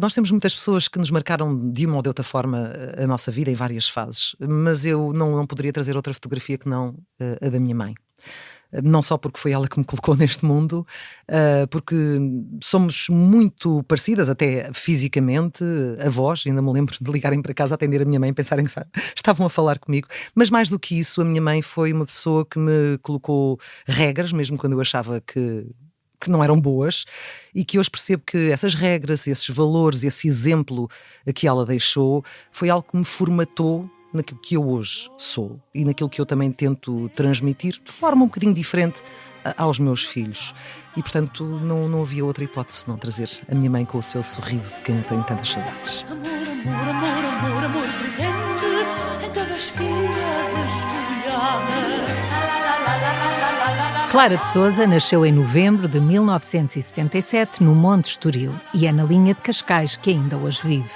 nós temos muitas pessoas que nos marcaram de uma ou de outra forma a nossa vida em várias fases, mas eu não poderia trazer outra fotografia que não a da minha mãe. Não só porque foi ela que me colocou neste mundo, porque somos muito parecidas, até fisicamente, avós. Ainda me lembro de ligarem para casa a atender a minha mãe e pensarem que estavam a falar comigo. Mas mais do que isso, a minha mãe foi uma pessoa que me colocou regras, mesmo quando eu achava que não eram boas, e que hoje percebo que essas regras, esses valores, esse exemplo que ela deixou, foi algo que me formatou naquilo que eu hoje sou e naquilo que eu também tento transmitir de forma um bocadinho diferente aos meus filhos. E, portanto, não havia outra hipótese senão trazer a minha mãe com o seu sorriso de quem eu tenho tantas saudades. Amor, amor, amor, amor presente em cada espiga desfolhada. Clara de Sousa nasceu em novembro de 1967 no Monte Estoril e é na linha de Cascais que ainda hoje vive.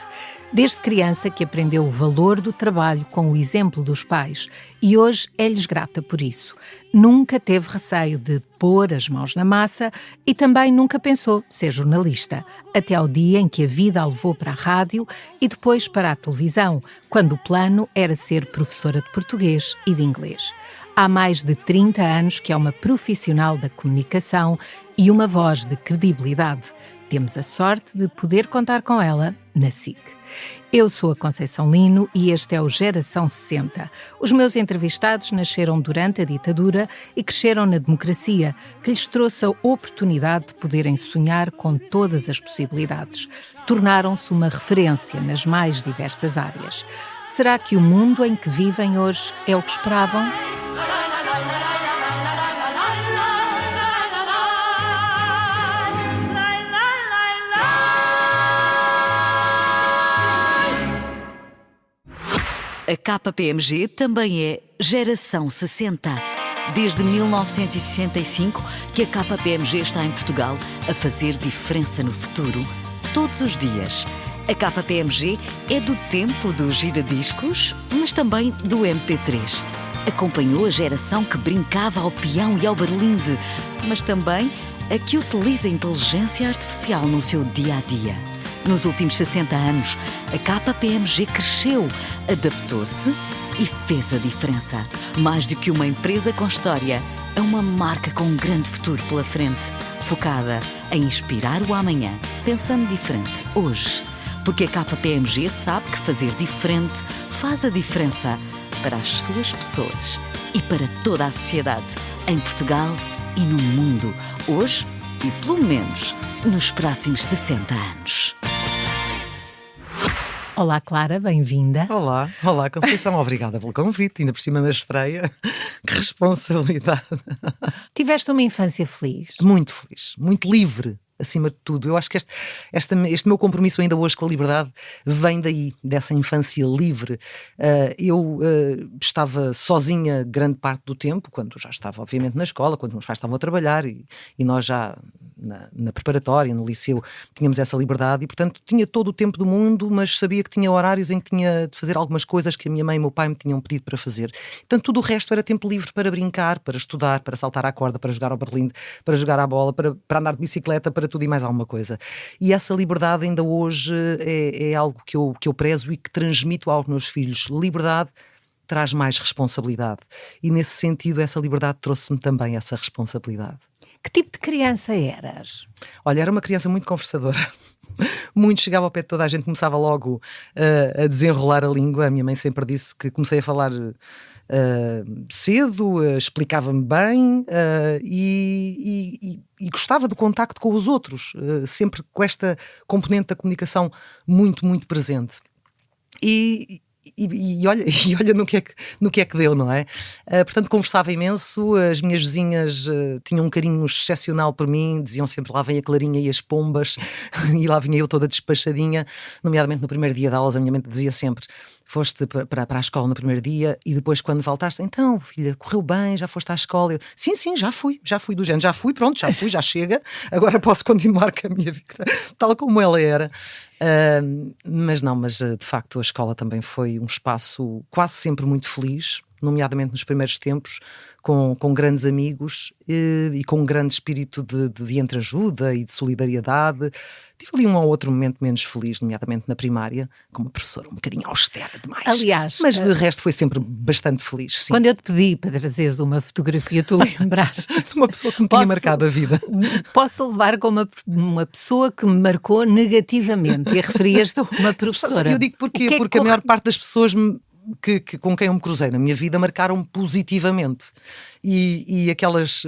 Desde criança que aprendeu o valor do trabalho com o exemplo dos pais e hoje é-lhes grata por isso. Nunca teve receio de pôr as mãos na massa e também nunca pensou ser jornalista, até ao dia em que a vida a levou para a rádio e depois para a televisão, quando o plano era ser professora de português e de inglês. Há mais de 30 anos que é uma profissional da comunicação e uma voz de credibilidade. Temos a sorte de poder contar com ela na SIC. Eu sou a Conceição Lino e este é o Geração 60. Os meus entrevistados nasceram durante a ditadura e cresceram na democracia, que lhes trouxe a oportunidade de poderem sonhar com todas as possibilidades. Tornaram-se uma referência nas mais diversas áreas. Será que o mundo em que vivem hoje é o que esperavam? A KPMG também é Geração 60. Desde 1965 que a KPMG está em Portugal a fazer diferença no futuro, todos os dias. A KPMG é do tempo dos giradiscos, mas também do MP3. Acompanhou a geração que brincava ao peão e ao berlinde, mas também a que utiliza a inteligência artificial no seu dia-a-dia. Nos últimos 60 anos, a KPMG cresceu, adaptou-se e fez a diferença. Mais do que uma empresa com história, é uma marca com um grande futuro pela frente, focada em inspirar o amanhã, pensando diferente hoje. Porque a KPMG sabe que fazer diferente faz a diferença para as suas pessoas e para toda a sociedade, em Portugal e no mundo, hoje e pelo menos nos próximos 60 anos. Olá, Clara, bem-vinda. Olá, Conceição, obrigada pelo convite, ainda por cima da estreia. Que responsabilidade. Tiveste uma infância feliz? Muito feliz, muito livre, acima de tudo. Eu acho que este meu compromisso ainda hoje com a liberdade vem daí, dessa infância livre. Eu estava sozinha grande parte do tempo, quando já estava obviamente na escola, quando meus pais estavam a trabalhar e nós já na preparatória, no liceu, tínhamos essa liberdade e, portanto, tinha todo o tempo do mundo, mas sabia que tinha horários em que tinha de fazer algumas coisas que a minha mãe e o meu pai me tinham pedido para fazer. Portanto, tudo o resto era tempo livre para brincar, para estudar, para saltar à corda, para jogar ao berlinde, para jogar à bola, para andar de bicicleta, para tudo e mais alguma coisa. E essa liberdade ainda hoje é algo que eu prezo e que transmito aos meus filhos. Liberdade traz mais responsabilidade. E nesse sentido, essa liberdade trouxe-me também essa responsabilidade. Que tipo de criança eras? Olha, era uma criança muito conversadora. Muito, chegava ao pé de toda a gente, começava logo a desenrolar a língua. A minha mãe sempre disse que comecei a falar cedo, explicava-me bem e gostava do contacto com os outros, sempre com esta componente da comunicação muito, muito presente. E olha no que é que deu, não é? Portanto, conversava imenso, as minhas vizinhas tinham um carinho excepcional por mim, diziam sempre lá vem a Clarinha e as pombas, e lá vinha eu toda despachadinha, nomeadamente no primeiro dia de aulas a minha mãe dizia sempre: foste para a escola no primeiro dia e depois quando voltaste, então filha, correu bem, já foste à escola? Eu, sim, já fui do género, já fui, já chega, agora posso continuar com a minha vida, tal como ela era. Mas de facto a escola também foi um espaço quase sempre muito feliz, nomeadamente nos primeiros tempos, com grandes amigos e com um grande espírito de entreajuda e de solidariedade. Tive ali um ou outro momento menos feliz, nomeadamente na primária, com uma professora um bocadinho austera demais. Aliás, mas de resto foi sempre bastante feliz. Sim. quando eu te pedi para trazeres uma fotografia, tu lembraste De uma pessoa que me tinha marcado a vida. Posso levar como uma pessoa que me marcou negativamente, e referias-te a uma professora. Eu digo porquê? O que é que Porque a maior parte das pessoas com quem eu me cruzei na minha vida marcaram positivamente. E aquelas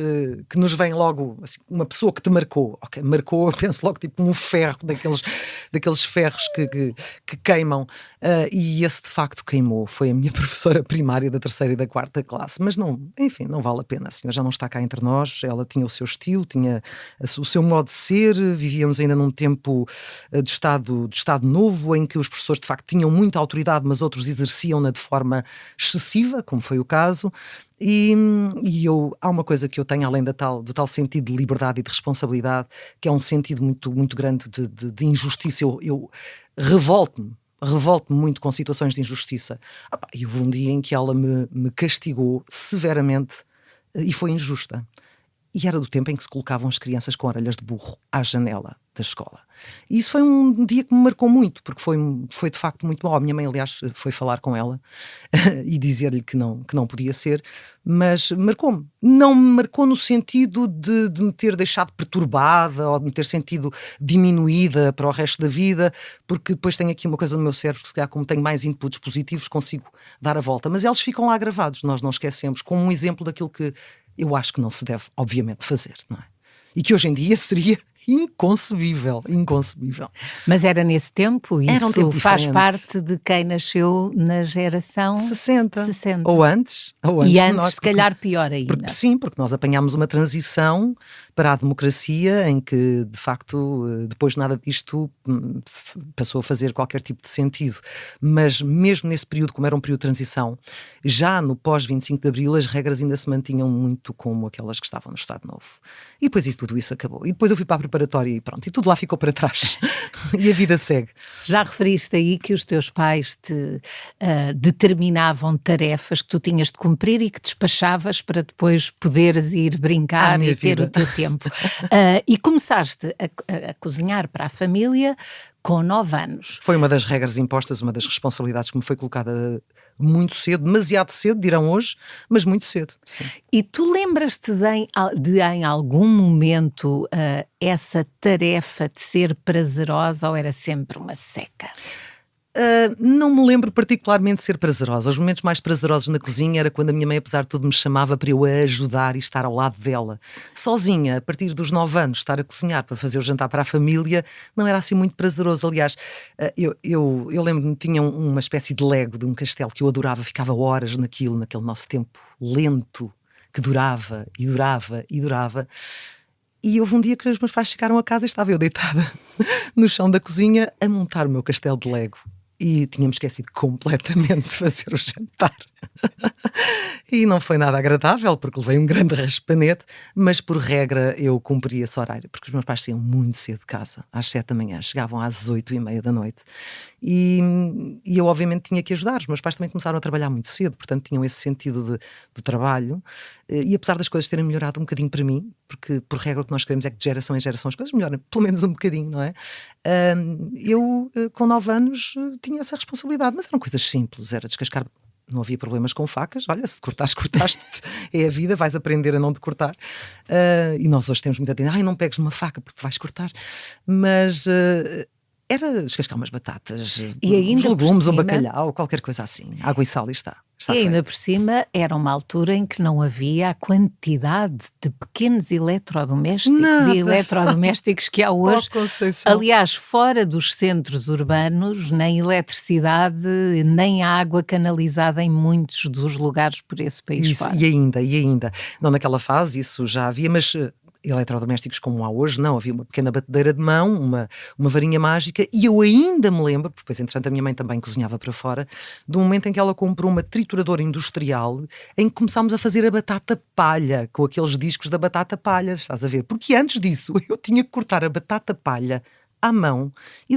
que nos vêm logo, assim, uma pessoa que te marcou, ok, marcou, eu penso logo tipo um ferro, daqueles ferros que queimam, e esse de facto queimou, foi a minha professora primária da 3ª e da 4ª classe, mas não, enfim, não vale a pena, a senhora já não está cá entre nós, ela tinha o seu estilo, tinha o seu modo de ser, vivíamos ainda num tempo de Estado novo, em que os professores de facto tinham muita autoridade, mas outros exerciam-na de forma excessiva, como foi o caso. E há uma coisa que eu tenho, além do tal sentido de liberdade e de responsabilidade, que é um sentido muito, muito grande de injustiça. Eu revolto-me muito com situações de injustiça. E houve um dia em que ela me castigou severamente e foi injusta. E era do tempo em que se colocavam as crianças com orelhas de burro à janela da escola. E isso foi um dia que me marcou muito, porque foi de facto muito bom. A minha mãe, aliás, foi falar com ela e dizer-lhe que não podia ser, mas marcou-me. Não me marcou no sentido de me ter deixado perturbada ou de me ter sentido diminuída para o resto da vida, porque depois tenho aqui uma coisa no meu cérebro que, se calhar, como tenho mais inputs positivos, consigo dar a volta. Mas eles ficam lá gravados, nós não esquecemos, como um exemplo daquilo que eu acho que não se deve, obviamente, fazer, não é? E que hoje em dia seria inconcebível. Mas era nesse tempo? Era um tempo faz diferente. parte de quem nasceu na geração 60. Ou antes e antes, nós, se calhar, pior ainda. Porque nós apanhámos uma transição para a democracia em que, de facto, depois nada disto passou a fazer qualquer tipo de sentido. Mas mesmo nesse período, como era um período de transição, já no pós-25 de Abril, as regras ainda se mantinham muito como aquelas que estavam no Estado Novo. E depois tudo isso acabou. E depois eu fui para a preparatória e pronto, e tudo lá ficou para trás. E a vida segue. Já referiste aí que os teus pais te determinavam tarefas que tu tinhas de cumprir e que despachavas para depois poderes ir brincar e ter o teu tempo. E começaste a cozinhar para a família com 9 anos. Foi uma das regras impostas, uma das responsabilidades que me foi colocada muito cedo, demasiado cedo, dirão hoje, mas muito cedo. Sim. E tu lembras-te de em algum momento essa tarefa de ser prazerosa ou era sempre uma seca? Não me lembro particularmente de ser prazerosa. Os momentos mais prazerosos na cozinha era quando a minha mãe, apesar de tudo, me chamava para eu a ajudar e estar ao lado dela. Sozinha, a partir dos 9 anos, estar a cozinhar para fazer o jantar para a família, não era assim muito prazeroso. Aliás, eu lembro-me, tinha uma espécie de Lego de um castelo que eu adorava, ficava horas naquele nosso tempo lento, que durava e durava e durava. E houve um dia que os meus pais chegaram a casa e estava eu deitada no chão da cozinha a montar o meu castelo de Lego. E tínhamos esquecido completamente de fazer o jantar. E não foi nada agradável, porque levei um grande raspanete, mas por regra eu cumpria esse horário, porque os meus pais saíam muito cedo de casa, às 7 da manhã, chegavam às 8h30 da noite. E eu obviamente tinha que ajudar. Os meus pais também começaram a trabalhar muito cedo, portanto tinham esse sentido de trabalho, e apesar das coisas terem melhorado um bocadinho para mim, porque por regra o que nós queremos é que de geração em geração as coisas melhoram, pelo menos um bocadinho, não é? Eu com 9 anos tinha essa responsabilidade, mas eram coisas simples, era descascar. Não havia problemas com facas. Olha, se cortaste, cortaste. É a vida, vais aprender a não te cortar. E nós hoje temos muita tendência. Não pegues numa faca porque vais cortar. Mas era descascar umas batatas, e ainda uns legumes, cima, um bacalhau, qualquer coisa assim. Água e sal e está e ainda feito. por cima era uma altura em que não havia a quantidade de pequenos eletrodomésticos Nada. e eletrodomésticos que há hoje. Oh, Conceição. Aliás, fora dos centros urbanos, nem eletricidade, nem água canalizada em muitos dos lugares por esse país Isso, fora. e ainda. Não naquela fase, isso já havia, mas eletrodomésticos como há hoje, não. Havia uma pequena batedeira de mão, uma varinha mágica, e eu ainda me lembro, porque depois, entretanto, a minha mãe também cozinhava para fora, de um momento em que ela comprou uma trituradora industrial em que começámos a fazer a batata palha, com aqueles discos da batata palha, estás a ver? Porque antes disso, eu tinha que cortar a batata palha à mão e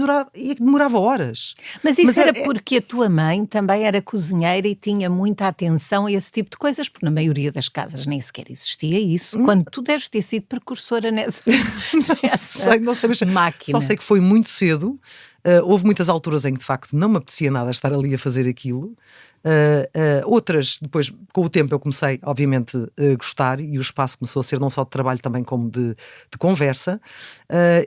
demorava horas. Mas isso era porque a tua mãe também era cozinheira e tinha muita atenção a esse tipo de coisas, porque na maioria das casas nem sequer existia isso, quando tu deves ter sido precursora nessa Não sei, mas máquina. só sei que foi muito cedo. Houve muitas alturas em que de facto não me apetecia nada estar ali a fazer aquilo. Outras, depois com o tempo eu comecei obviamente a gostar, e o espaço começou a ser não só de trabalho também como de conversa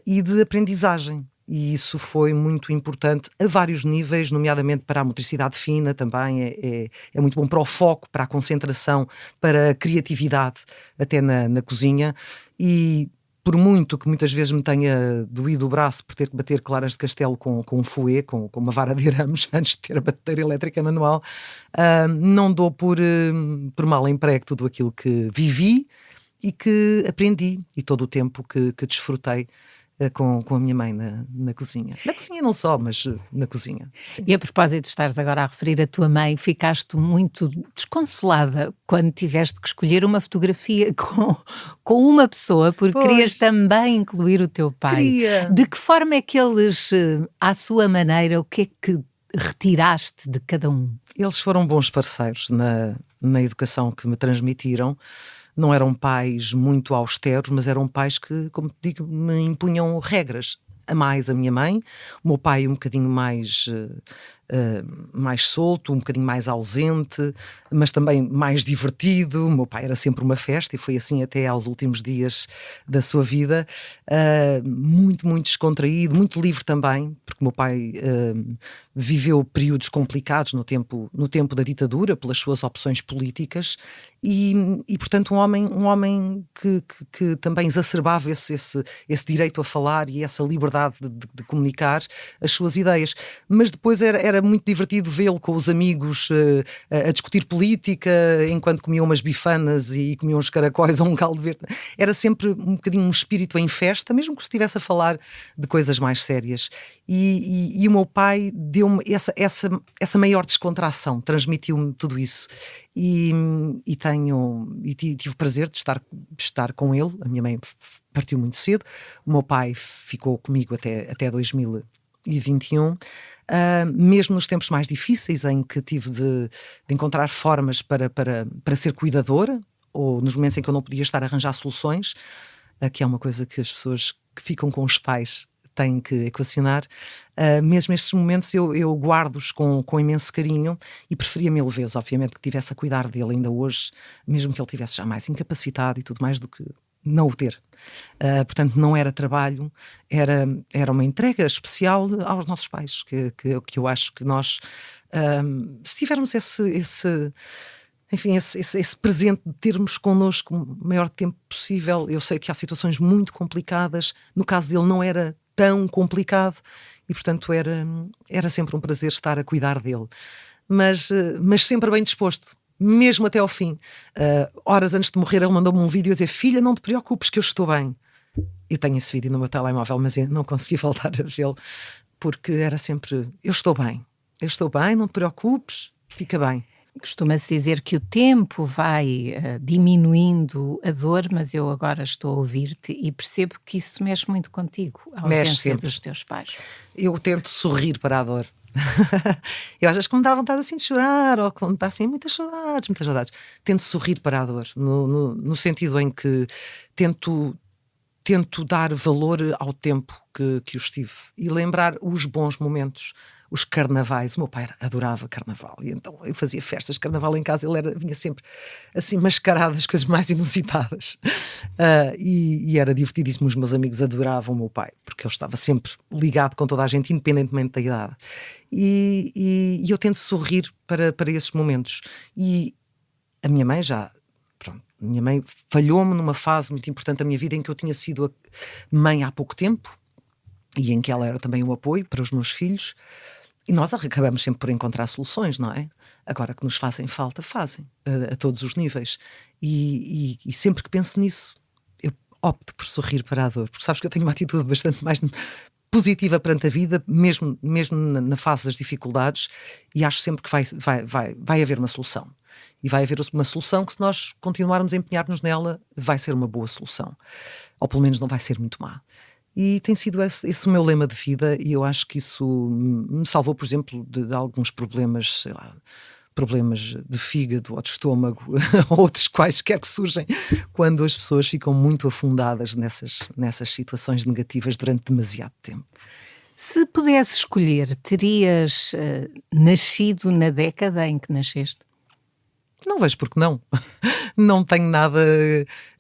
e de aprendizagem, e isso foi muito importante a vários níveis, nomeadamente para a motricidade fina também, é muito bom para o foco, para a concentração, para a criatividade até na cozinha. E por muito que muitas vezes me tenha doído o braço por ter que bater claras de castelo com um fouet, com uma vara de arames, antes de ter a batedeira elétrica manual, não dou por mal emprego tudo aquilo que vivi e que aprendi, e todo o tempo que desfrutei com a minha mãe na cozinha. Na cozinha não só, mas na cozinha. Sim. E a propósito de estares agora a referir a tua mãe, ficaste muito desconsolada quando tiveste que escolher uma fotografia com uma pessoa, porque querias também incluir o teu pai. Queria. De que forma é que eles, à sua maneira, o que é que retiraste de cada um? Eles foram bons parceiros na educação que me transmitiram. Não eram pais muito austeros, mas eram pais que, como te digo, me impunham regras. A mais a minha mãe, o meu pai um bocadinho mais solto, um bocadinho mais ausente, mas também mais divertido. O meu pai era sempre uma festa e foi assim até aos últimos dias da sua vida. Muito, muito descontraído, muito livre também, porque o meu pai viveu períodos complicados no tempo da ditadura, pelas suas opções políticas, e portanto um homem que também exacerbava esse direito a falar e essa liberdade de comunicar as suas ideias. Mas depois era muito divertido vê-lo com os amigos a discutir política, enquanto comiam umas bifanas e comiam uns caracóis ou um caldo verde. Era sempre um bocadinho um espírito em festa, mesmo que estivesse a falar de coisas mais sérias. E o meu pai deu-me essa maior descontração, transmitiu-me tudo isso. E tive o prazer de estar com ele. A minha mãe partiu muito cedo, o meu pai ficou comigo até 2021. Mesmo nos tempos mais difíceis, em que tive de encontrar formas para ser cuidadora, ou nos momentos em que eu não podia estar a arranjar soluções, que é uma coisa que as pessoas que ficam com os pais têm que equacionar. Mesmo estes momentos eu guardo-os com imenso carinho, e preferia mil vezes, obviamente, que estivesse a cuidar dele ainda hoje, mesmo que ele estivesse já mais incapacitado e tudo mais, do que não o ter. Portanto, não era trabalho, era uma entrega especial aos nossos pais, que eu acho que nós, se tivermos esse presente de termos connosco o maior tempo possível. Eu sei que há situações muito complicadas, no caso dele não era tão complicado, e portanto era sempre um prazer estar a cuidar dele, mas sempre bem disposto, mesmo até ao fim. Horas antes de morrer ele mandou-me um vídeo a dizer: filha, não te preocupes que eu estou bem. Eu tenho esse vídeo no meu telemóvel, mas eu não consegui voltar a vê-lo, porque era sempre: eu estou bem, não te preocupes, fica bem. Costuma-se dizer que o tempo vai diminuindo a dor, mas eu agora estou a ouvir-te e percebo que isso mexe muito contigo, a ausência dos teus pais. Eu tento sorrir para a dor. Eu às vezes que me dá vontade assim de chorar, ou que me dá assim muitas saudades. Tento sorrir para a dor, no sentido em que tento dar valor ao tempo que eu estive e lembrar os bons momentos. Os carnavais, o meu pai adorava carnaval, e então eu fazia festas de carnaval em casa. Ele vinha sempre assim mascarado, as coisas mais inusitadas, e era divertidíssimo. Os meus amigos adoravam o meu pai, porque ele estava sempre ligado com toda a gente, independentemente da idade, e eu tento sorrir para esses momentos. E a minha mãe minha mãe falhou-me numa fase muito importante da minha vida, em que eu tinha sido a mãe há pouco tempo, e em que ela era também um apoio para os meus filhos. E nós acabamos sempre por encontrar soluções, não é? Agora que nos fazem falta, fazem, a todos os níveis. E sempre que penso nisso, eu opto por sorrir para a dor, porque sabes que eu tenho uma atitude bastante mais positiva perante a vida, mesmo na fase das dificuldades, e acho sempre que vai haver uma solução. E vai haver uma solução que, se nós continuarmos a empenhar-nos nela, vai ser uma boa solução. Ou pelo menos não vai ser muito má. E tem sido esse o meu lema de vida, e eu acho que isso me salvou, por exemplo, de alguns problemas, sei lá, problemas de fígado ou de estômago, outros quaisquer que surgem quando as pessoas ficam muito afundadas nessas situações negativas durante demasiado tempo. Se pudesse escolher, terias nascido na década em que nasceste? Não vejo porque não. Não tenho nada,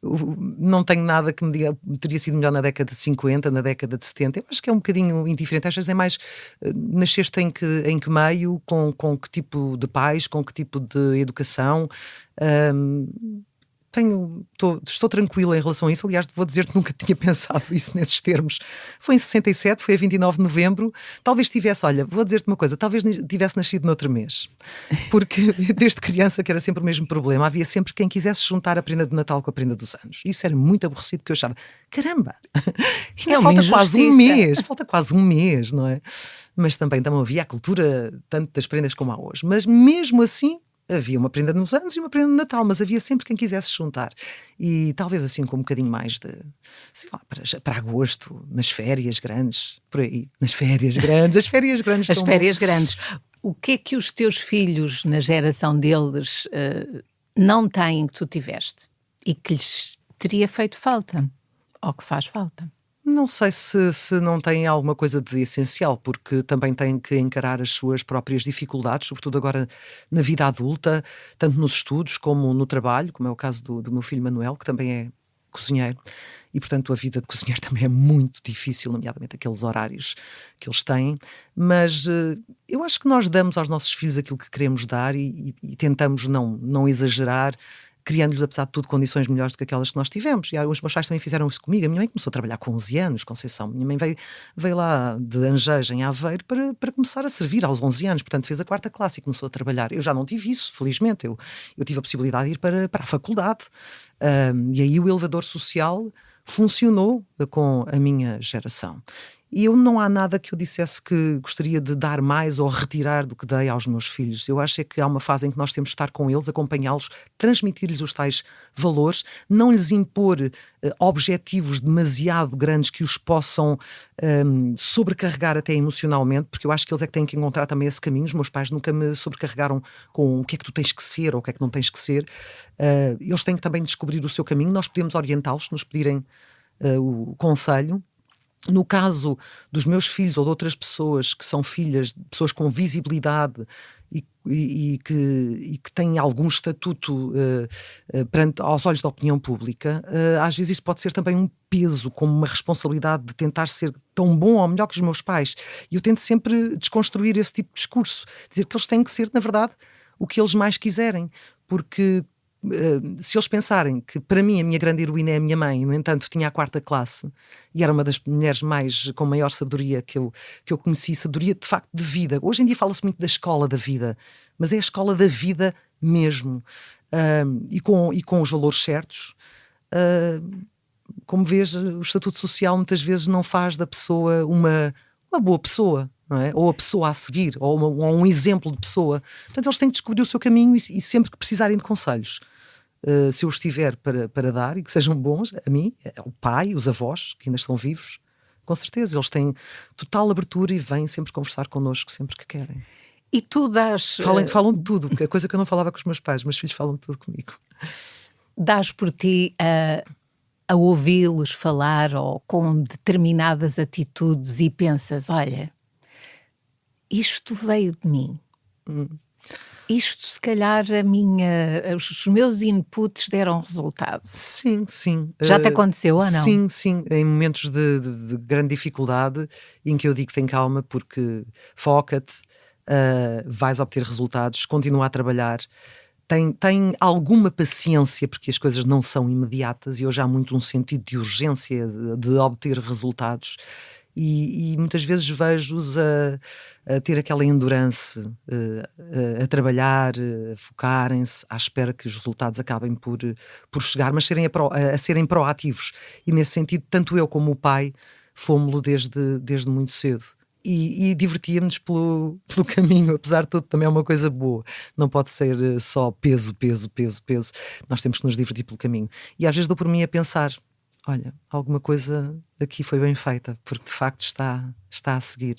não tenho nada que me diga teria sido melhor na década de 50, na década de 70. Eu acho que é um bocadinho indiferente. Às vezes é mais nasceste em que meio, com que tipo de pais, com que tipo de educação. Estou tranquila em relação a isso. Aliás, vou dizer que nunca tinha pensado isso nesses termos. Foi em 67, foi a 29 de novembro. Talvez tivesse, olha, vou dizer-te uma coisa, talvez tivesse nascido noutro mês. Porque desde criança, que era sempre o mesmo problema, havia sempre quem quisesse juntar a prenda de Natal com a prenda dos anos. Isso era muito aborrecido, porque eu achava, caramba, falta quase um mês, não é? Mas também havia a cultura tanto das prendas como há hoje. Mas mesmo assim, havia uma prenda nos anos e uma prenda no Natal, mas havia sempre quem quisesse juntar. E talvez assim com um bocadinho mais de, sei lá, para agosto, nas férias grandes, por aí, nas férias grandes, as férias grandes. As férias grandes. O que é que os teus filhos, na geração deles, não têm que tu tiveste? E que lhes teria feito falta? Ou que faz falta? Não sei se não tem alguma coisa de essencial, porque também têm que encarar as suas próprias dificuldades, sobretudo agora na vida adulta, tanto nos estudos como no trabalho, como é o caso do meu filho Manuel, que também é cozinheiro, e portanto a vida de cozinheiro também é muito difícil, nomeadamente aqueles horários que eles têm, mas eu acho que nós damos aos nossos filhos aquilo que queremos dar e tentamos não exagerar, criando-lhes, apesar de tudo, condições melhores do que aquelas que nós tivemos. E os meus pais também fizeram isso comigo. A minha mãe começou a trabalhar com 11 anos, Conceição. Minha mãe veio lá de Angeja, em Aveiro, para começar a servir aos 11 anos. Portanto, fez a 4ª classe e começou a trabalhar. Eu já não tive isso, felizmente. Eu tive a possibilidade de ir para a faculdade. E aí o elevador social funcionou com a minha geração. E não há nada que eu dissesse que gostaria de dar mais ou retirar do que dei aos meus filhos. Eu acho que há uma fase em que nós temos de estar com eles, acompanhá-los, transmitir-lhes os tais valores, não lhes impor objetivos demasiado grandes que os possam sobrecarregar até emocionalmente, porque eu acho que eles é que têm que encontrar também esse caminho. Os meus pais nunca me sobrecarregaram com o que é que tu tens que ser ou o que é que não tens que ser. Eles têm que também descobrir o seu caminho. Nós podemos orientá-los, se nos pedirem o conselho. No caso dos meus filhos ou de outras pessoas que são filhas de pessoas com visibilidade e que têm algum estatuto aos olhos da opinião pública, às vezes isso pode ser também um peso, como uma responsabilidade de tentar ser tão bom ou melhor que os meus pais. E eu tento sempre desconstruir esse tipo de discurso, dizer que eles têm que ser, na verdade, o que eles mais quiserem, porque se eles pensarem que para mim a minha grande heroína é a minha mãe, no entanto tinha a 4ª classe e era uma das mulheres com maior sabedoria que eu conheci, sabedoria de facto de vida. Hoje em dia fala-se muito da escola da vida, mas é a escola da vida mesmo, e com os valores certos. Como vês, o estatuto social muitas vezes não faz da pessoa uma boa pessoa, não é? Ou a pessoa a seguir, ou um exemplo de pessoa. Portanto, eles têm que descobrir o seu caminho e sempre que precisarem de conselhos, se eu os tiver para dar e que sejam bons, a mim, ao pai, os avós que ainda estão vivos, com certeza, eles têm total abertura e vêm sempre conversar connosco sempre que querem. E tu dás... Falam de tudo, porque é coisa que eu não falava com os meus pais, os meus filhos falam de tudo comigo. Dás por ti a ouvi-los falar ou com determinadas atitudes e pensas, olha, isto veio de mim. Isto, se calhar, os meus inputs deram resultado. Sim. Já te aconteceu ou não? Sim. Em momentos de grande dificuldade, em que eu digo tem calma, porque foca-te, vais obter resultados, continua a trabalhar. Tem alguma paciência, porque as coisas não são imediatas e hoje há muito um sentido de urgência de obter resultados. E muitas vezes vejo-os a ter aquela endurance, a trabalhar, a focarem-se, à espera que os resultados acabem por chegar, mas a serem proativos. E nesse sentido, tanto eu como o pai fomos-lo desde muito cedo. E divertíamos-nos pelo caminho, apesar de tudo, também é uma coisa boa. Não pode ser só peso. Nós temos que nos divertir pelo caminho. E às vezes dou por mim a pensar, olha, alguma coisa aqui foi bem feita, porque de facto está a seguir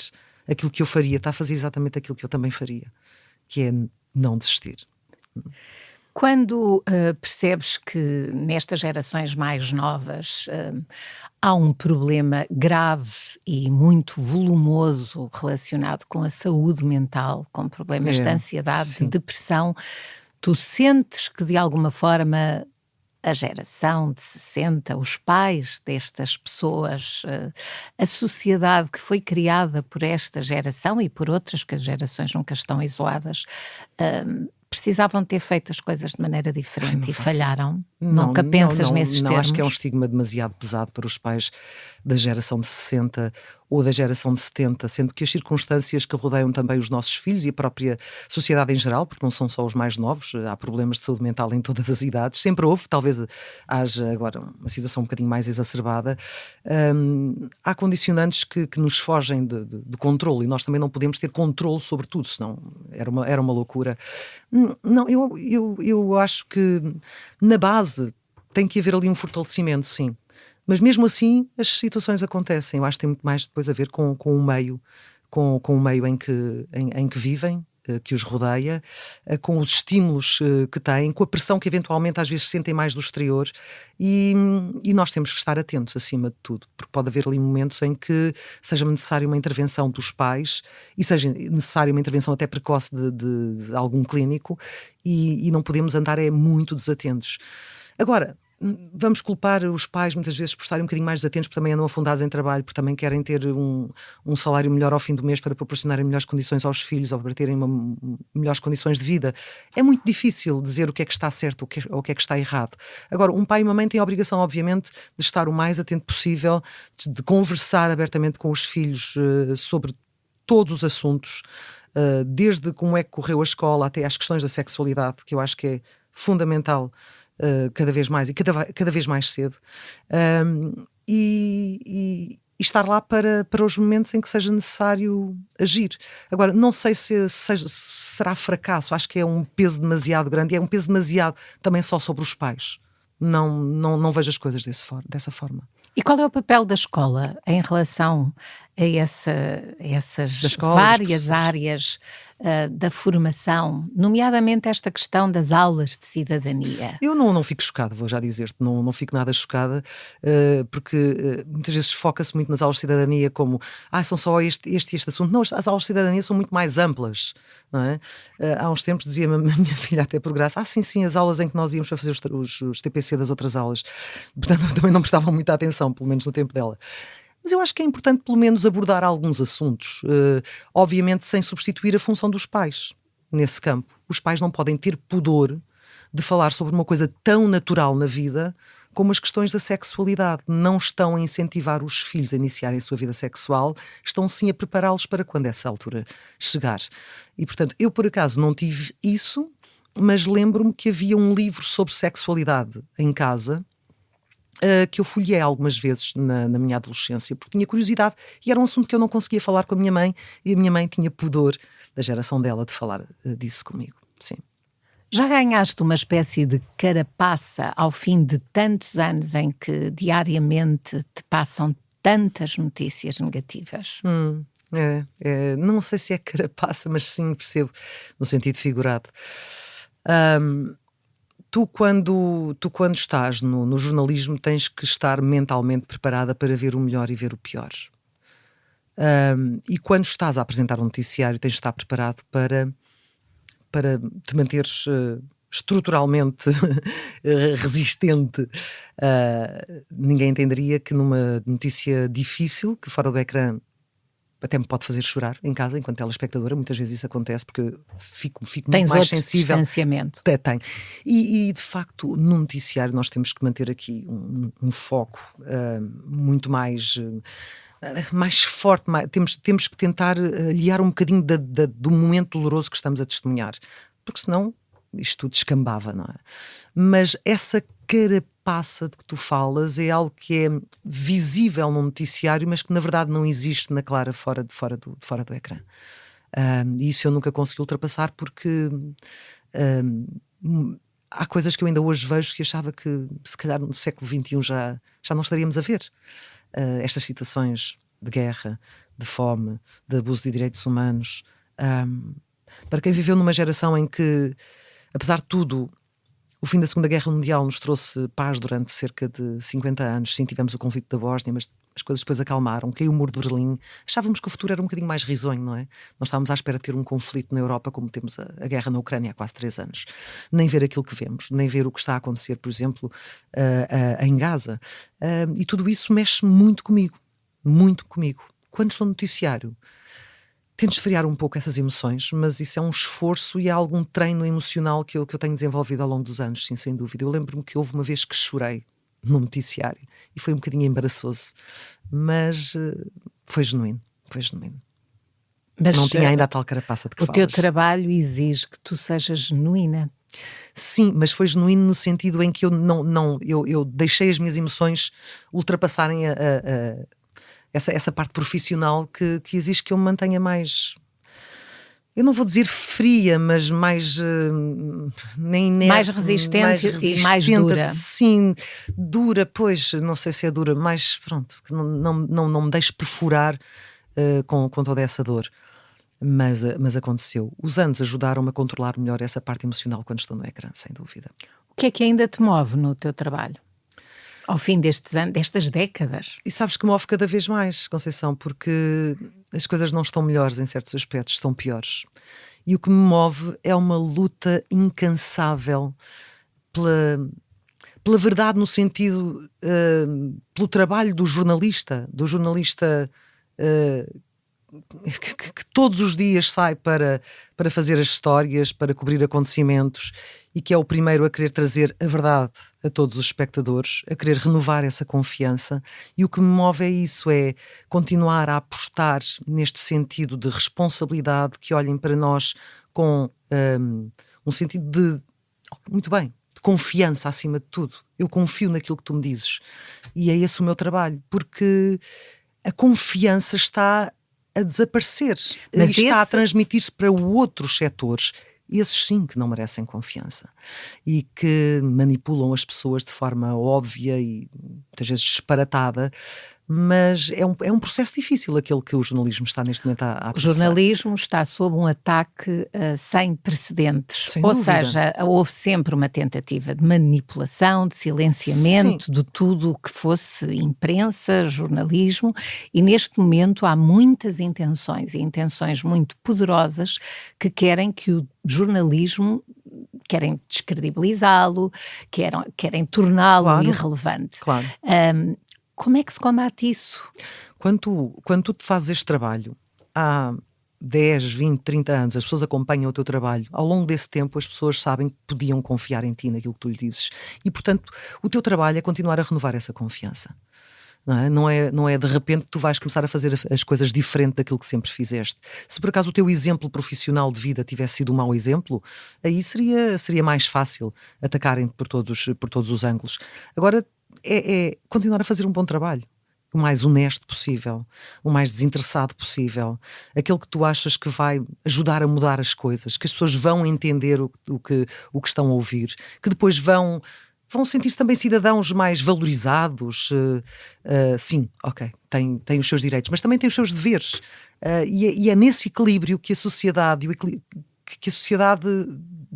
aquilo que eu faria, está a fazer exatamente aquilo que eu também faria, que é não desistir. Quando percebes que nestas gerações mais novas há um problema grave e muito volumoso relacionado com a saúde mental, com problemas de ansiedade, de Sim. depressão, tu sentes que de alguma forma a geração de 60, os pais destas pessoas, a sociedade que foi criada por esta geração e por outras, que as gerações nunca estão isoladas, precisavam ter feito as coisas de maneira diferente Não e faço. falharam? Não, Nunca pensas não, nesses não, termos? acho que é um estigma demasiado pesado para os pais da geração de 60 ou da geração de 70, sendo que as circunstâncias que rodeiam também os nossos filhos e a própria sociedade em geral, porque não são só os mais novos, há problemas de saúde mental em todas as idades, sempre houve, talvez haja agora uma situação um bocadinho mais exacerbada. Há condicionantes que nos fogem de controle, e nós também não podemos ter controle sobre tudo, senão era uma loucura. Não, eu acho que na base tem que haver ali um fortalecimento, sim. Mas mesmo assim as situações acontecem. Eu acho que tem muito mais depois a ver com o meio, com o meio em que vivem, que os rodeia, com os estímulos que têm, com a pressão que eventualmente às vezes sentem mais do exterior, e nós temos que estar atentos acima de tudo, porque pode haver ali momentos em que seja necessária uma intervenção dos pais e seja necessária uma intervenção até precoce de algum clínico, e não podemos andar muito desatentos. Agora, vamos culpar os pais muitas vezes por estarem um bocadinho mais desatentos, porque também andam afundados em trabalho, porque também querem ter um salário melhor ao fim do mês para proporcionarem melhores condições aos filhos ou para terem melhores condições de vida. É muito difícil dizer o que é que está certo ou o que é que está errado. Agora, um pai e uma mãe têm a obrigação, obviamente, de estar o mais atento possível, de conversar abertamente com os filhos sobre todos os assuntos, desde como é que correu a escola até às questões da sexualidade, que eu acho que é fundamental cada vez mais e cada vez mais cedo, e estar lá para os momentos em que seja necessário agir. Agora, não sei se será fracasso, acho que é um peso demasiado grande e é um peso demasiado também só sobre os pais. Não vejo as coisas dessa forma. E qual é o papel da escola em relação a essas Da escola, várias áreas da formação, nomeadamente esta questão das aulas de cidadania? Eu não fico chocada, vou já dizer-te, não fico nada chocada, porque muitas vezes foca-se muito nas aulas de cidadania como são só este assunto. Não, as aulas de cidadania são muito mais amplas, não é? Há uns tempos dizia-me a minha filha até por graça, sim, as aulas em que nós íamos para fazer os TPC das outras aulas, portanto também não prestavam muita atenção, pelo menos no tempo dela. Mas eu acho que é importante pelo menos abordar alguns assuntos, obviamente sem substituir a função dos pais nesse campo. Os pais não podem ter pudor de falar sobre uma coisa tão natural na vida como as questões da sexualidade. Não estão a incentivar os filhos a iniciarem a sua vida sexual, estão sim a prepará-los para quando essa altura chegar. E portanto, eu por acaso não tive isso, mas lembro-me que havia um livro sobre sexualidade em casa, que eu folhei algumas vezes na minha adolescência, porque tinha curiosidade e era um assunto que eu não conseguia falar com a minha mãe, e a minha mãe tinha pudor da geração dela de falar disso comigo. Sim. Já ganhaste uma espécie de carapaça ao fim de tantos anos em que diariamente te passam tantas notícias negativas? Não sei se é carapaça, mas sim, percebo, no sentido figurado. Tu quando estás no jornalismo tens que estar mentalmente preparada para ver o melhor e ver o pior. E quando estás a apresentar um noticiário tens de estar preparado para te manteres estruturalmente resistente. Ninguém entenderia que numa notícia difícil, que fora do ecrã até me pode fazer chorar em casa, enquanto telespectadora, muitas vezes isso acontece, porque eu fico muito mais sensível. Distanciamento. Tem. E de facto, no noticiário nós temos que manter aqui um foco muito mais forte, temos que tentar aliar um bocadinho do momento doloroso que estamos a testemunhar, porque senão isto tudo descambava, não é? Mas essa carapaça de que tu falas é algo que é visível no noticiário, mas que na verdade não existe na clara fora do ecrã. E isso eu nunca consegui ultrapassar, porque há coisas que eu ainda hoje vejo que achava que se calhar no século XXI já não estaríamos a ver. Estas situações de guerra, de fome, de abuso de direitos humanos. Para quem viveu numa geração em que, apesar de tudo, o fim da Segunda Guerra Mundial nos trouxe paz durante cerca de 50 anos. Sim, tivemos o conflito da Bósnia, mas as coisas depois acalmaram, caiu o muro de Berlim. Achávamos que o futuro era um bocadinho mais risonho, não é? Nós estávamos à espera de ter um conflito na Europa como temos a guerra na Ucrânia há quase 3 anos. Nem ver aquilo que vemos, nem ver o que está a acontecer, por exemplo, em Gaza. E tudo isso mexe muito comigo. Muito comigo. Quando estou no noticiário, tento esfriar um pouco essas emoções, mas isso é um esforço e é algum treino emocional que eu tenho desenvolvido ao longo dos anos, sim, sem dúvida. Eu lembro-me que houve uma vez que chorei no noticiário e foi um bocadinho embaraçoso, mas foi genuíno, foi genuíno. Mas não tinha ainda a tal carapaça de que o falas. teu trabalho exige que tu sejas genuína. Sim, mas foi genuíno no sentido em que eu deixei as minhas emoções ultrapassarem essa parte profissional que exige que eu me mantenha mais, eu não vou dizer fria, mas mais mais resistente e mais dura. Sim, dura, pois, não sei se é dura, mas pronto, que não me deixe perfurar com toda essa dor. Mas aconteceu. Os anos ajudaram-me a controlar melhor essa parte emocional quando estou no ecrã, sem dúvida. O que é que ainda te move no teu trabalho? Ao fim destes anos, destas décadas? E sabes que move cada vez mais, Conceição, porque as coisas não estão melhores em certos aspectos, estão piores. E o que me move é uma luta incansável pela verdade, no sentido, pelo trabalho do jornalista que todos os dias sai para fazer as histórias, para cobrir acontecimentos, e que é o primeiro a querer trazer a verdade a todos os espectadores, a querer renovar essa confiança. E o que me move é isso, é continuar a apostar neste sentido de responsabilidade, que olhem para nós com um sentido de, muito bem, de confiança acima de tudo. Eu confio naquilo que tu me dizes. E é esse o meu trabalho, porque a confiança está a desaparecer, mas está a transmitir-se para outros setores, esses sim que não merecem confiança e que manipulam as pessoas de forma óbvia e muitas vezes disparatada, mas é um processo difícil aquele que o jornalismo está neste momento a atravessar. O jornalismo está sob um ataque sem precedentes, sem ou dúvida. seja, houve sempre uma tentativa de manipulação, de silenciamento, sim, de tudo o que fosse imprensa, jornalismo, e neste momento há muitas intenções, e intenções muito poderosas, que querem que o jornalismo, querem descredibilizá-lo, querem torná-lo irrelevante. Claro. Como é que se combate isso? Quando tu te fazes este trabalho há 10, 20, 30 anos, as pessoas acompanham o teu trabalho, ao longo desse tempo as pessoas sabem que podiam confiar em ti, naquilo que tu lhe dizes, e portanto o teu trabalho é continuar a renovar essa confiança. Não é de repente que tu vais começar a fazer as coisas diferente daquilo que sempre fizeste. Se por acaso o teu exemplo profissional de vida tivesse sido um mau exemplo, aí seria mais fácil atacarem por todos os ângulos. Agora é continuar a fazer um bom trabalho, o mais honesto possível, o mais desinteressado possível, aquele que tu achas que vai ajudar a mudar as coisas, que as pessoas vão entender o que estão a ouvir, que depois vão sentir-se também cidadãos mais valorizados. Sim, ok, tem os seus direitos, mas também tem os seus deveres, e é nesse equilíbrio que a sociedade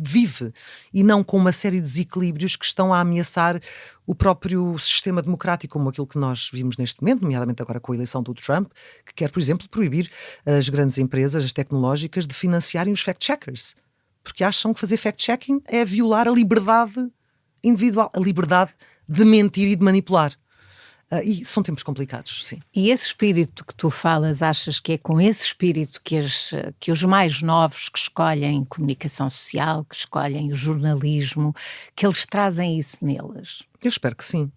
vive, e não com uma série de desequilíbrios que estão a ameaçar o próprio sistema democrático, como aquilo que nós vimos neste momento, nomeadamente agora com a eleição do Trump, que quer, por exemplo, proibir as grandes empresas, as tecnológicas, de financiarem os fact-checkers, porque acham que fazer fact-checking é violar a liberdade individual, a liberdade de mentir e de manipular. E são tempos complicados, sim. E esse espírito que tu falas, achas que é com esse espírito que os mais novos que escolhem comunicação social, que escolhem o jornalismo, que eles trazem isso neles? Eu espero que sim.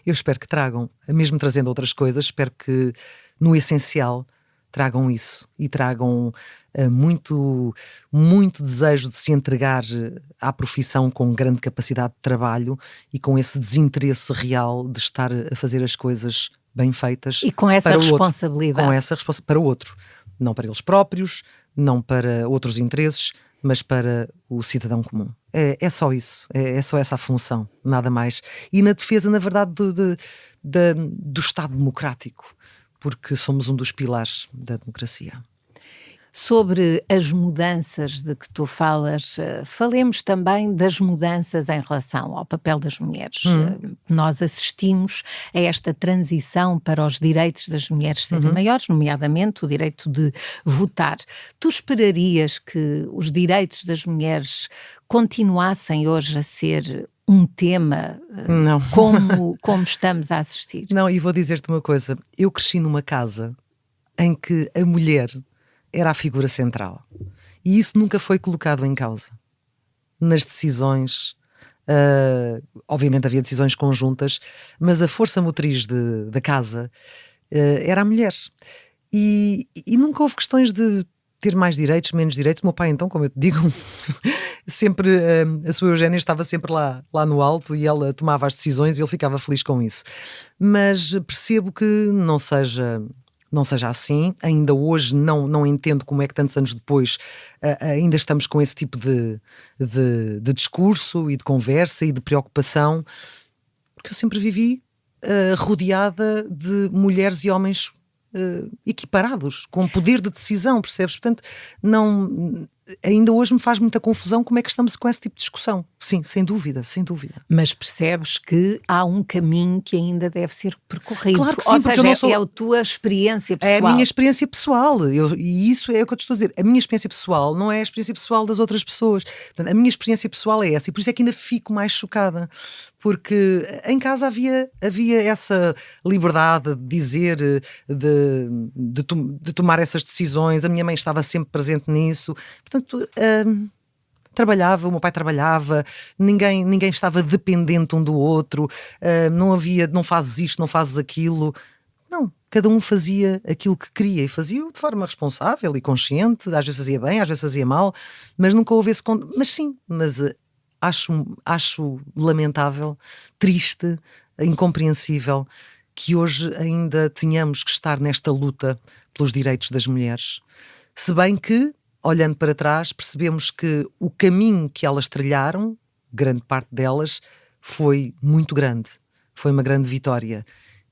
Eu espero que tragam, mesmo trazendo outras coisas, espero que no essencial tragam isso e tragam muito, muito desejo de se entregar à profissão com grande capacidade de trabalho e com esse desinteresse real de estar a fazer as coisas bem feitas. E com essa responsabilidade. Com essa responsabilidade para o outro. Não para eles próprios, não para outros interesses, mas para o cidadão comum. É só isso, é só essa a função, nada mais. E na defesa, na verdade, do Estado democrático, porque somos um dos pilares da democracia. Sobre as mudanças de que tu falas, falemos também das mudanças em relação ao papel das mulheres. Nós assistimos a esta transição para os direitos das mulheres serem maiores, nomeadamente o direito de votar. Tu esperarias que os direitos das mulheres continuassem hoje a ser um tema Não. como estamos a assistir? Não, e vou dizer-te uma coisa, eu cresci numa casa em que a mulher era a figura central. E isso nunca foi colocado em causa. Nas decisões, obviamente havia decisões conjuntas, mas a força motriz da casa era a mulher. E nunca houve questões de ter mais direitos, menos direitos. O meu pai, então, como eu te digo, sempre, a sua Eugénia estava sempre lá no alto e ela tomava as decisões e ele ficava feliz com isso. Mas percebo que não seja assim, ainda hoje não entendo como é que tantos anos depois ainda estamos com esse tipo de discurso e de conversa e de preocupação, porque eu sempre vivi rodeada de mulheres e homens equiparados, com poder de decisão, percebes? Portanto, ainda hoje me faz muita confusão como é que estamos com esse tipo de discussão. Sim, sem dúvida, sem dúvida. Mas percebes que há um caminho que ainda deve ser percorrido. Claro que sim, ou porque seja, eu não é a tua experiência pessoal. É a minha experiência pessoal, e isso é o que eu te estou a dizer. A minha experiência pessoal não é a experiência pessoal das outras pessoas. Portanto, a minha experiência pessoal é essa, e por isso é que ainda fico mais chocada. Porque em casa havia essa liberdade de dizer, de tomar essas decisões. A minha mãe estava sempre presente nisso. Portanto, trabalhava, o meu pai trabalhava, ninguém estava dependente um do outro, não fazes isto, não fazes aquilo. Não, cada um fazia aquilo que queria e fazia de forma responsável e consciente. Às vezes fazia bem, às vezes fazia mal, mas nunca houve esse... Mas sim, acho lamentável, triste, incompreensível que hoje ainda tenhamos que estar nesta luta pelos direitos das mulheres. Se bem que, olhando para trás, percebemos que o caminho que elas trilharam, grande parte delas, foi muito grande. Foi uma grande vitória.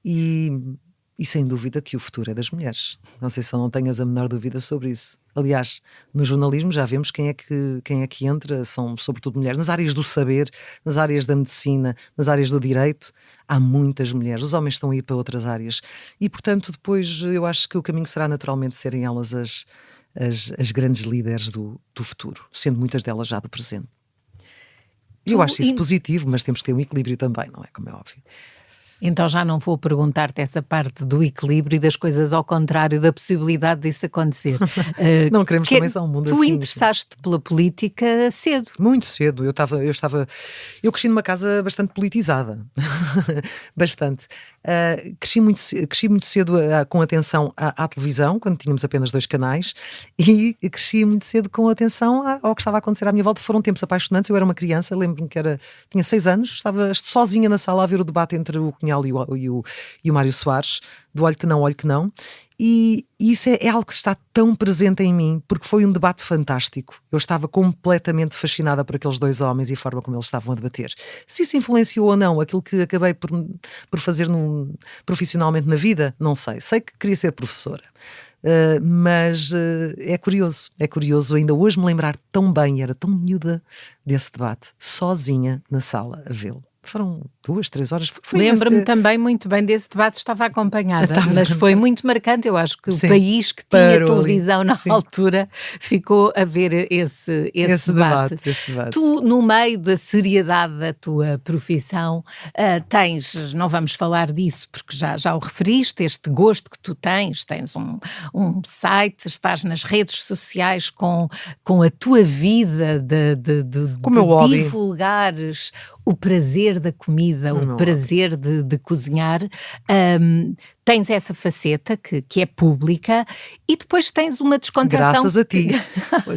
E sem dúvida que o futuro é das mulheres. Não sei se não tenhas a menor dúvida sobre isso. Aliás, no jornalismo já vemos quem é que entra, são sobretudo mulheres. Nas áreas do saber, nas áreas da medicina, nas áreas do direito, há muitas mulheres. Os homens estão a ir para outras áreas. E, portanto, depois eu acho que o caminho será naturalmente serem elas as grandes líderes do futuro, sendo muitas delas já do presente. Eu acho isso positivo, mas temos que ter um equilíbrio também, não é? Como é óbvio. Então já não vou perguntar-te essa parte do equilíbrio e das coisas ao contrário, da possibilidade disso acontecer. Não queremos também só um mundo assim. Tu interessaste pela política cedo. Muito cedo. Eu cresci numa casa bastante politizada. Bastante. Cresci muito cedo com atenção à televisão, quando tínhamos apenas 2 canais, e cresci muito cedo com atenção ao que estava a acontecer à minha volta. Foram tempos apaixonantes. Eu era uma criança, lembro-me que tinha 6 anos, estava sozinha na sala a ver o debate entre o Cunhal e o Mário Soares, do olho que não. E isso é algo que está tão presente em mim, porque foi um debate fantástico. Eu estava completamente fascinada por aqueles 2 homens e a forma como eles estavam a debater. Se isso influenciou ou não aquilo que acabei por fazer profissionalmente na vida, não sei. Sei que queria ser professora. Mas é curioso ainda hoje me lembrar tão bem, era tão miúda desse debate, sozinha na sala a vê-lo. Foram 2, 3 horas. Lembro-me também muito bem desse debate, estava acompanhada, mas foi muito marcante. Eu acho que o país que tinha televisão na altura ficou a ver esse debate. Tu, no meio da seriedade da tua profissão, não vamos falar disso porque já o referiste, este gosto que tu tens um site, estás nas redes sociais com a tua vida de divulgares o prazer da comida, o prazer de cozinhar. Tens essa faceta que é pública e depois tens uma descontração. Graças a ti.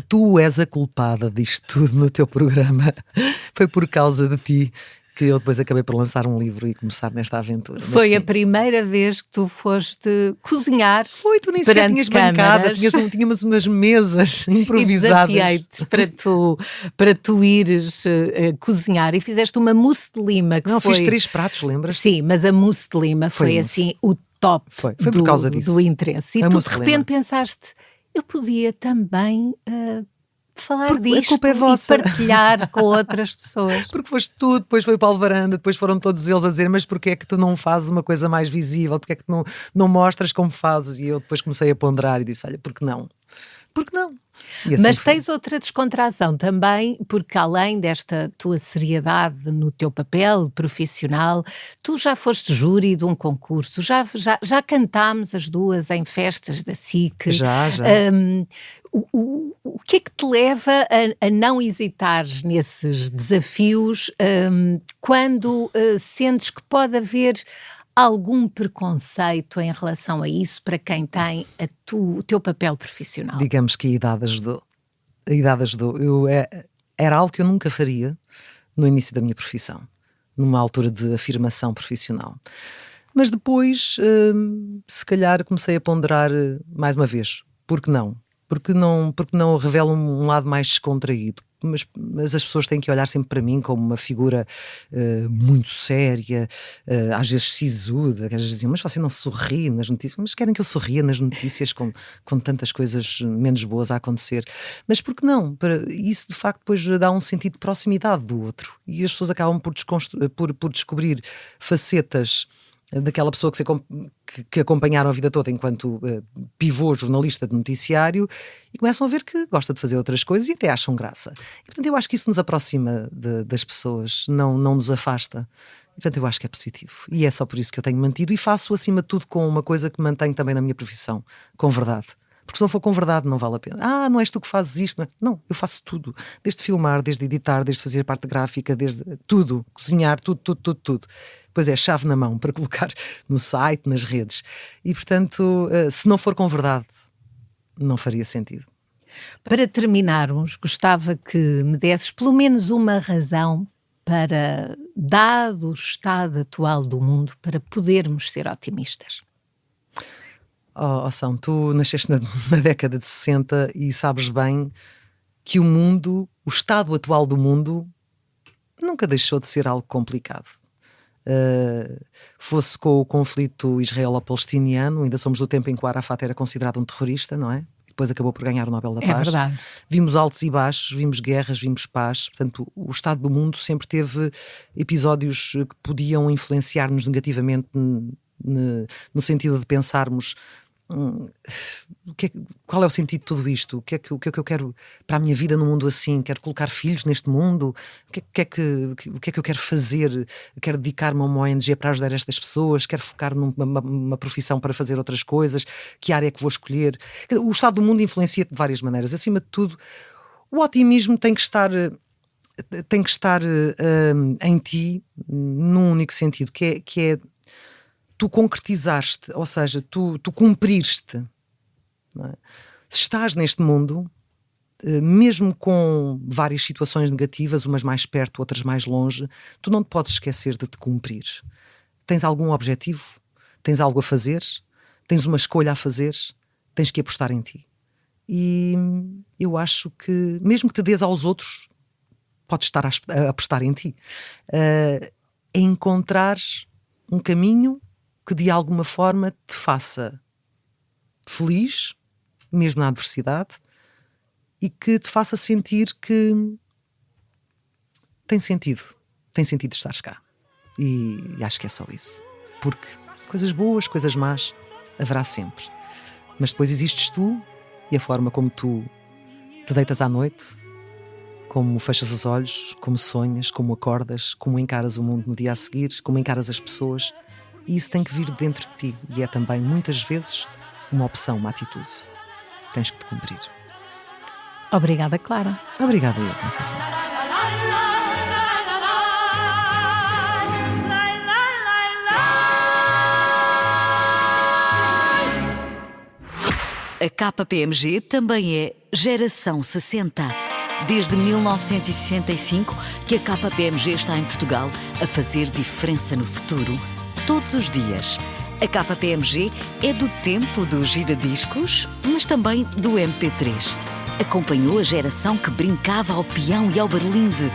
Tu és a culpada disto tudo no teu programa. Foi por causa de ti que eu depois acabei por lançar um livro e começar nesta aventura. Mas Foi a sim, primeira vez que tu foste cozinhar. foi, tu nem sequer perante tinhas bancada, câmaras. tínhamos umas mesas E improvisadas. desafiei-te para tu ires cozinhar e fizeste uma mousse de lima que Não, foi... fiz 3 pratos, lembras? Sim, mas a mousse de lima Foi foi a mousse. assim o top Foi por causa disso. do interesse. E Foi a tu mousse de de repente lima. pensaste, eu podia também falar Porque a disto culpa é vossa. e partilhar com outras pessoas. Porque foste tu, depois foi o Paulo Varanda, depois foram todos eles a dizer: mas porquê é que tu não fazes uma coisa mais visível? Porquê é que tu não mostras como fazes? E eu depois comecei a ponderar e disse: olha, porque não? Porque não? E assim Mas foi. tens outra descontração também, porque além desta tua seriedade no teu papel profissional, tu já foste júri de um concurso, já cantámos as duas em festas da SIC. Já. O que é que te leva a não hesitares nesses desafios quando sentes que pode haver algum preconceito em relação a isso para quem tem o teu papel profissional? Digamos que a idade ajudou. A idade ajudou. Era algo que eu nunca faria no início da minha profissão, numa altura de afirmação profissional. Mas depois, se calhar, comecei a ponderar mais uma vez. Por que não? Porque não revela um lado mais descontraído. Mas as pessoas têm que olhar sempre para mim como uma figura muito séria, às vezes sisuda, que às vezes diziam: mas você não sorri nas notícias? Mas querem que eu sorria nas notícias com tantas coisas menos boas a acontecer? Mas por que não? Isso de facto depois dá um sentido de proximidade do outro, e as pessoas acabam por descobrir facetas daquela pessoa que acompanharam a vida toda enquanto pivô jornalista de noticiário, e começam a ver que gosta de fazer outras coisas e até acham graça. E, portanto, eu acho que isso nos aproxima das pessoas, não nos afasta. E, portanto, eu acho que é positivo. E é só por isso que eu tenho mantido, e faço acima de tudo com uma coisa que mantenho também na minha profissão, com verdade. Porque se não for com verdade não vale a pena. Não és tu que fazes isto. Não, eu faço tudo. Desde filmar, desde editar, desde fazer a parte gráfica, desde tudo. Cozinhar, tudo. Pois é, chave na mão para colocar no site, nas redes. E portanto, se não for com verdade, não faria sentido. Para terminarmos, gostava que me desses pelo menos uma razão para, dado o estado atual do mundo, para podermos ser otimistas. São, tu nasceste na década de 60 e sabes bem que o estado atual do mundo nunca deixou de ser algo complicado. Fosse com o conflito israelo-palestiniano, ainda somos do tempo em que o Arafat era considerado um terrorista, não é? Depois acabou por ganhar o Nobel da Paz. É verdade. Vimos altos e baixos, vimos guerras, vimos paz. Portanto, o estado do mundo sempre teve episódios que podiam influenciar-nos negativamente no sentido de pensarmos qual é o sentido de tudo isto? O que é que eu quero para a minha vida num mundo assim? Quero colocar filhos neste mundo? O que é que eu quero fazer? Quero dedicar-me a uma ONG para ajudar estas pessoas? Quero focar numa profissão para fazer outras coisas? Que área é que vou escolher? O estado do mundo influencia-te de várias maneiras. Acima de tudo, o otimismo tem que estar em ti num único sentido, que é tu concretizaste, ou seja, tu cumpriste. Não é? Se estás neste mundo, mesmo com várias situações negativas, umas mais perto, outras mais longe, tu não te podes esquecer de te cumprir. Tens algum objetivo, tens algo a fazer, tens uma escolha a fazer, tens que apostar em ti. E eu acho que, mesmo que te dês aos outros, podes estar a apostar em ti. É encontrar um caminho que de alguma forma te faça feliz, mesmo na adversidade, e que te faça sentir que tem sentido estares cá. E acho que é só isso. Porque coisas boas, coisas más, haverá sempre. Mas depois existes tu, e a forma como tu te deitas à noite, como fechas os olhos, como sonhas, como acordas, como encaras o mundo no dia a seguir, como encaras as pessoas. E isso tem que vir dentro de ti. E é também, muitas vezes, uma opção, uma atitude. Tens que te cumprir. Obrigada, Clara. Obrigada, eu, Conceição. A KPMG também é Geração 60. Desde 1965 que a KPMG está em Portugal a fazer diferença no futuro, todos os dias. A KPMG é do tempo dos giradiscos, mas também do MP3. Acompanhou a geração que brincava ao peão e ao berlinde,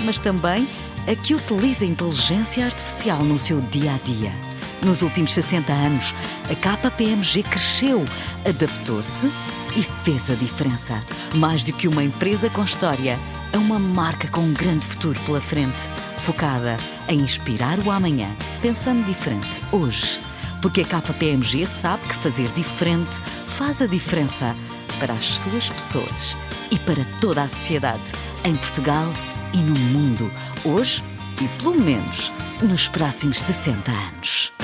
mas também a que utiliza a inteligência artificial no seu dia-a-dia. Nos últimos 60 anos, a KPMG cresceu, adaptou-se e fez a diferença. Mais do que uma empresa com história, é uma marca com um grande futuro pela frente, focada em inspirar o amanhã, pensando diferente hoje. Porque a KPMG sabe que fazer diferente faz a diferença para as suas pessoas e para toda a sociedade, em Portugal e no mundo, hoje e pelo menos nos próximos 60 anos.